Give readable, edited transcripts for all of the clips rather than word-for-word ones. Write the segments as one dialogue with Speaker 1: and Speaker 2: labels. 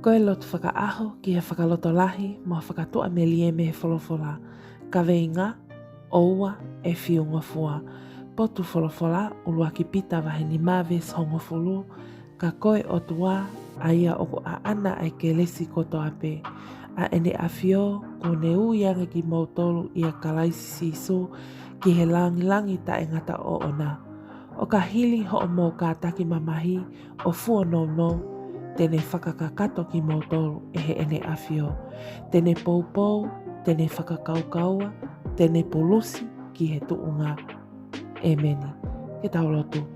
Speaker 1: Koe lotu whakaaho ki he whakaloto lahi ma whakatoa me lie me he wholofola. Ka veinga, oua e whiunga fua. Potu wholofola ulua ki pita wahe ni maves hongo fulu. Ka koe o tua a ia oko a ana ai ke lesi koto ape. A ene a whio ko ne uianga ki mautolu ia kalaisi sisu ki he langi ta e ngata o ona. O ka hili ho o mō ka taki mamahi o fua no tene whakakakato ki mautolu e he ene a whio. Tene poupou, tene whakakaukaua, tene polusi ki he tuunga. E meni. Ke tau lotu.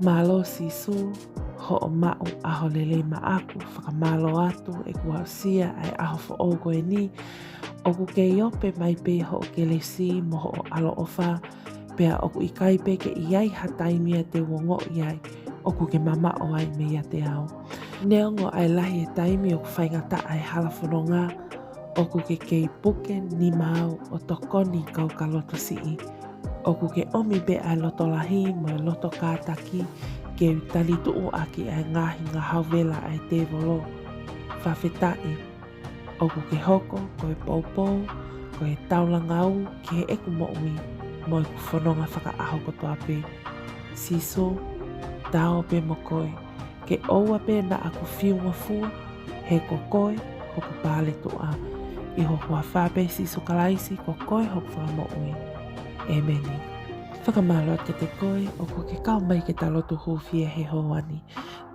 Speaker 1: Malo sisu ho o mau aho lele ma aku whakamalo atu e kua sia ai aho fo ogo e ni. Oku ke iope mai pe ho o ke lesi mo ho o alo ofa pea oku i kaipe ke iai hataimia te wongo iai. Oku ke mama o ai me ia te ao. Neongo ai lahi e taimi oku whaingata ai halafononga. Oku ke kei puke ni mau o tokoni kau ka loto sii. Oku ke omi be ai loto lahi mo e loto kātaki ke utali tuu aki ai ngahi ngā hauvela ai te volo. Whawhetai. Oku ke hoko, koe poupou, koe taulangau ki he eku mo'ui mo e ku whanonga whakaaho koto ape. Siso, tao pe mo koe. Ke oua pe na aku whiunga fua, he ko koe, hoku pāle tua. I hoko a whape siso kalaisi ko koe hoku whamo'ui. E meni. Whakamalo ke te koe, oku ke kau mai ke talotu hūwhia he hoani.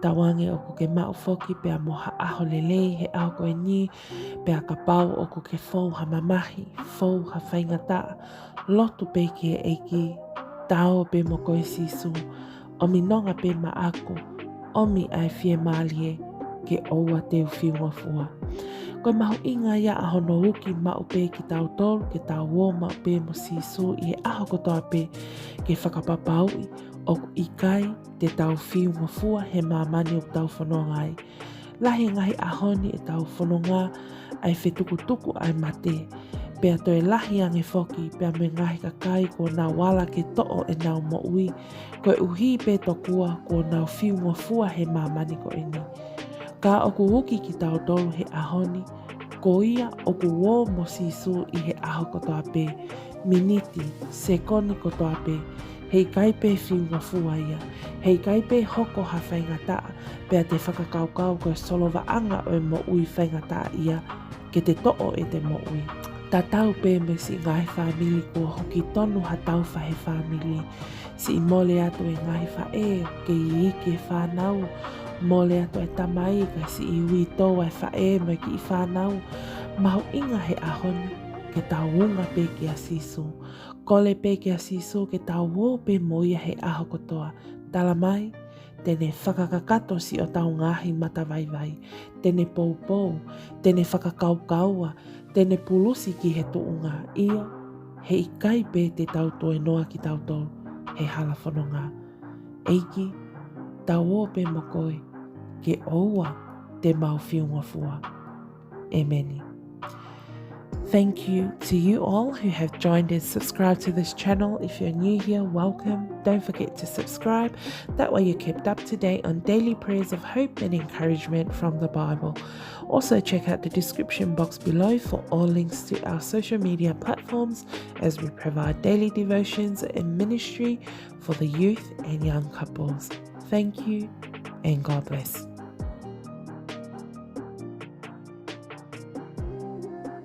Speaker 1: Tawange oku ke mau foki pea moha aho lelei he aho koe ni, pea ka pau oku ke fou ha mamahi, fou ha whaingata, lotu pe ki e eiki, tao pe mo koe sisu, omi nonga pe ma aku, omi ai fie malie ke oua te uwhiunga fua. Koe mahu inga ia aho no uki mau pe ki tau tolu, ke tau wō mau pe mo sisu i he aho kotoa pe ke whakapapaui oku ikai te tau whiunga fua he mamani o tau whanonga ai. Lahi ngahi ahoni e tau whanonga ai whetukutuku ai mate. Pea toi lahi ange foki pea me ngahi kakai ko nā wala ke to'o e nau mo'ui. Koe uhi pe tokua ko nau whiunga fua he mamani ko ini. Ka oku uki ki tau tolu he ahoni, ko ia oku wō mo sisu i he aho kotoa pe, miniti, sekoni kotoa pe, hei kaipe whiunga fua ia, hei kaipe hoko ha whaingata, pea te whakakaukau koe solova anga o e mo ui whaingata ia, ke te to'o e te mo ui. Ta tau pe me si ngai whamili ko hoki tonu ha tau whahe whamili, si i mole atu e ngai whae, ke i ike whanau, mole ato e tamai ka si i ui tō ai whae mai ki i whanau. Mahu inga he ahoni ke tau unga pe ki a sisu. Kole pe ki a sisu ke tau wō pe moia he aho kotoa. Tala mai, tene whakakakato si o tau ngahi mata vai. Tene poupou, tene whakakaukaua, tene pulusi ki he tuunga. Io, he ikai pe te tau toe noa ki tau tō, he hala whanonga. Eiki, tau wō pe mo koe. Ke oua te mau whiunga fua. E meni. Thank you to you all who have joined and subscribed to this channel. If you're new here, welcome. Don't forget to subscribe. That way you're kept up to date on daily prayers of hope and encouragement from the Bible. Also check out the description box below for all links to our social media platforms as we provide daily devotions and ministry for the youth and young couples. Thank you and God bless.